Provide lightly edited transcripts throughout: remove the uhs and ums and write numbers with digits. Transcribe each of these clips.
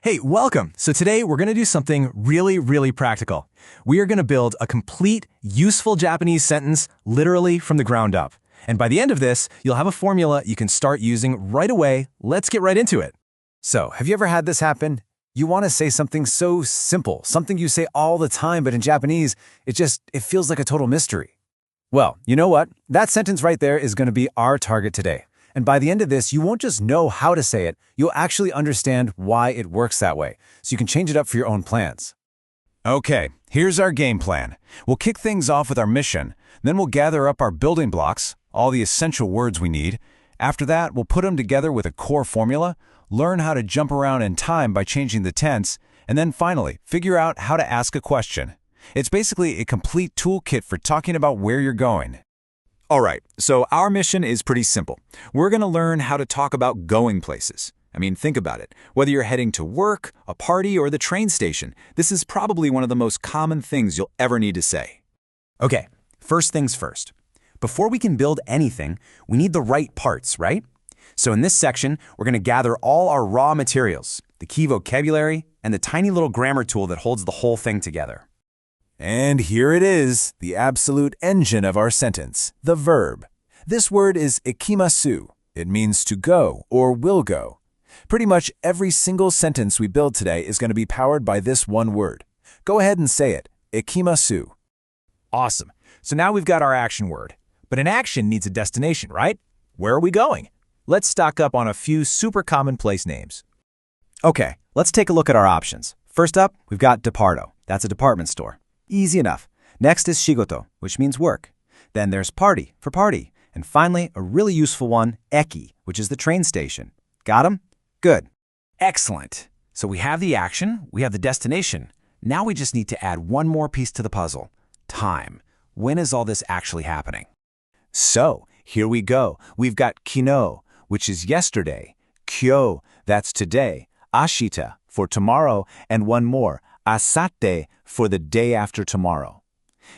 Hey, welcome! So today we're going to do something really practical. We are going to build a complete, useful Japanese sentence literally from the ground up. And by the end of this, you'll have a formula you can start using right away. Let's get right into it. So, have you ever had this happen? You want to say something so simple, something you say all the time, but in Japanese, it feels like a total mystery. Well, you know what? That sentence right there is going to be our target today. And by the end of this, you won't just know how to say it, you'll actually understand why it works that way, so you can change it up for your own plans. Okay, here's our game plan. We'll kick things off with our mission, then we'll gather up our building blocks, all the essential words we need. After that, we'll put them together with a core formula, learn how to jump around in time by changing the tense, and then finally, figure out how to ask a question. It's basically a complete toolkit for talking about where you're going. All right, so our mission is pretty simple. We're going to learn how to talk about going places. I mean, think about it. Whether you're heading to work, a party, or the train station, this is probably one of the most common things you'll ever need to say. Okay, first things first. Before we can build anything, we need the right parts, right? So in this section, we're going to gather all our raw materials, the key vocabulary, and the tiny little grammar tool that holds the whole thing together. And here it is, the absolute engine of our sentence, the verb. This word is ikimasu. It means to go or will go. Pretty much every single sentence we build today is going to be powered by this one word. Go ahead and say it, ikimasu. Awesome. So now we've got our action word. But an action needs a destination, right? Where are we going? Let's stock up on a few super common place names. Okay, let's take a look at our options. First up, we've got departo. That's a department store. Easy enough. Next is shigoto, which means work. Then there's party for party. And finally, a really useful one, eki, which is the train station. Got 'em? Good. Excellent. So we have the action, we have the destination. Now we just need to add one more piece to the puzzle. Time. When is all this actually happening? So, here we go. We've got kino, which is yesterday. Kyo, that's today. Ashita, for tomorrow. And one more, asate, for the day after tomorrow.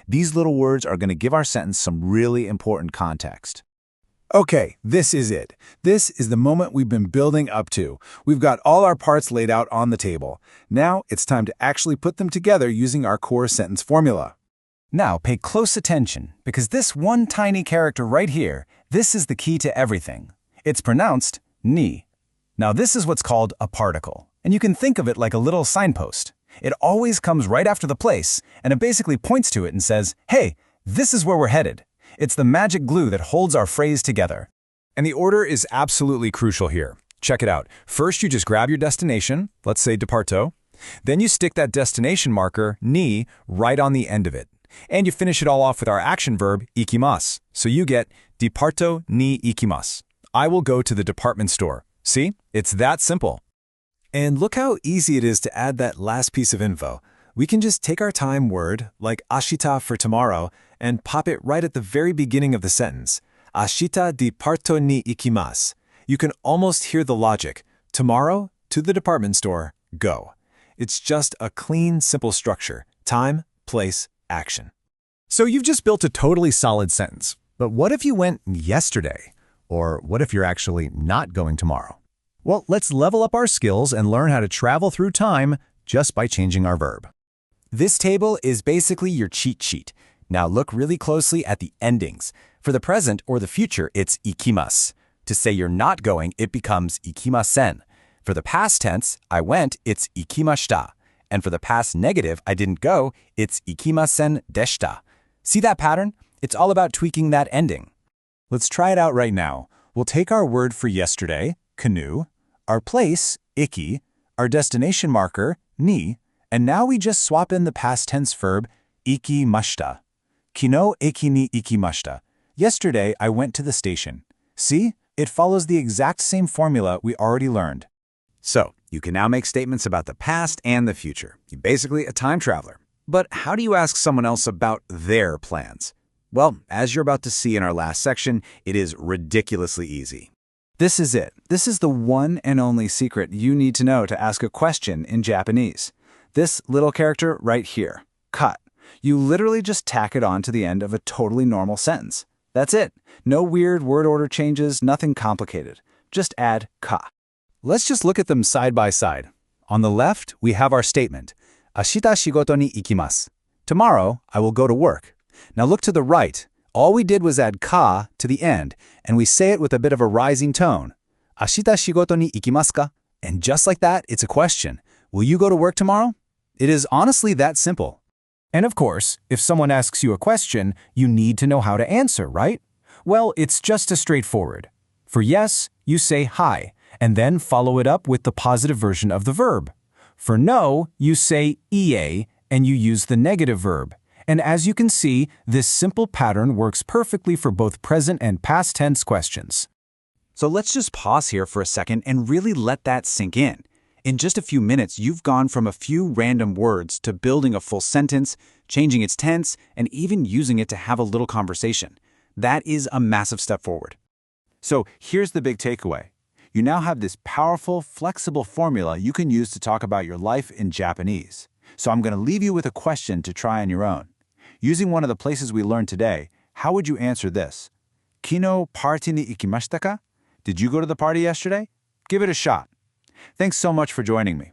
These little words are going to give our sentence some really important context. Okay, this is it. This is the moment we've been building up to. We've got all our parts laid out on the table. Now it's time to actually put them together using our core sentence formula. Now pay close attention, because this one tiny character right here, this is the key to everything. It's pronounced ni. Now this is what's called a particle, and you can think of it like a little signpost. It always comes right after the place, and it basically points to it and says, hey, this is where we're headed. It's the magic glue that holds our phrase together. And the order is absolutely crucial here. Check it out. First, you just grab your destination, let's say departo. Then you stick that destination marker, ni, right on the end of it. And you finish it all off with our action verb, ikimasu. So you get departo ni ikimasu. I will go to the department store. See? It's that simple. And look how easy it is to add that last piece of info. We can just take our time word, like ashita for tomorrow, and pop it right at the very beginning of the sentence. Ashita departo ni ikimasu. You can almost hear the logic. Tomorrow, to the department store, go. It's just a clean, simple structure. Time, place, action. So you've just built a totally solid sentence. But what if you went yesterday? Or what if you're actually not going tomorrow? Well, let's level up our skills and learn how to travel through time just by changing our verb. This table is basically your cheat sheet. Now look really closely at the endings. For the present or the future, it's ikimasu. To say you're not going, it becomes ikimasen. For the past tense, I went, it's ikimashita. And for the past negative, I didn't go, it's ikimasen deshita. See that pattern? It's all about tweaking that ending. Let's try it out right now. We'll take our word for yesterday, canoe, our place, iki, our destination marker, ni, and now we just swap in the past tense verb, ikimashita. Kino eki ni ikimashita. Yesterday, I went to the station. See? It follows the exact same formula we already learned. So, you can now make statements about the past and the future. You're basically a time traveler. But how do you ask someone else about their plans? Well, as you're about to see in our last section, it is ridiculously easy. This is it. This is the one and only secret you need to know to ask a question in Japanese. This little character right here, ka. You literally just tack it on to the end of a totally normal sentence. That's it. No weird word order changes, nothing complicated. Just add ka. Let's just look at them side by side. On the left, we have our statement. 明日仕事に行きます. Tomorrow, I will go to work. Now look to the right. All we did was add ka to the end, and we say it with a bit of a rising tone. 明日仕事に行きますか? And just like that, it's a question. Will you go to work tomorrow? It is honestly that simple. And of course, if someone asks you a question, you need to know how to answer, right? Well, it's just as straightforward. For yes, you say hi, and then follow it up with the positive version of the verb. For no, you say ie, and you use the negative verb. And as you can see, this simple pattern works perfectly for both present and past tense questions. So let's just pause here for a second and really let that sink in. In just a few minutes, you've gone from a few random words to building a full sentence, changing its tense, and even using it to have a little conversation. That is a massive step forward. So here's the big takeaway. You now have this powerful, flexible formula you can use to talk about your life in Japanese. So I'm going to leave you with a question to try on your own. Using one of the places we learned today, how would you answer this? Kino party ni ikimashita ka? Did you go to the party yesterday? Give it a shot. Thanks so much for joining me.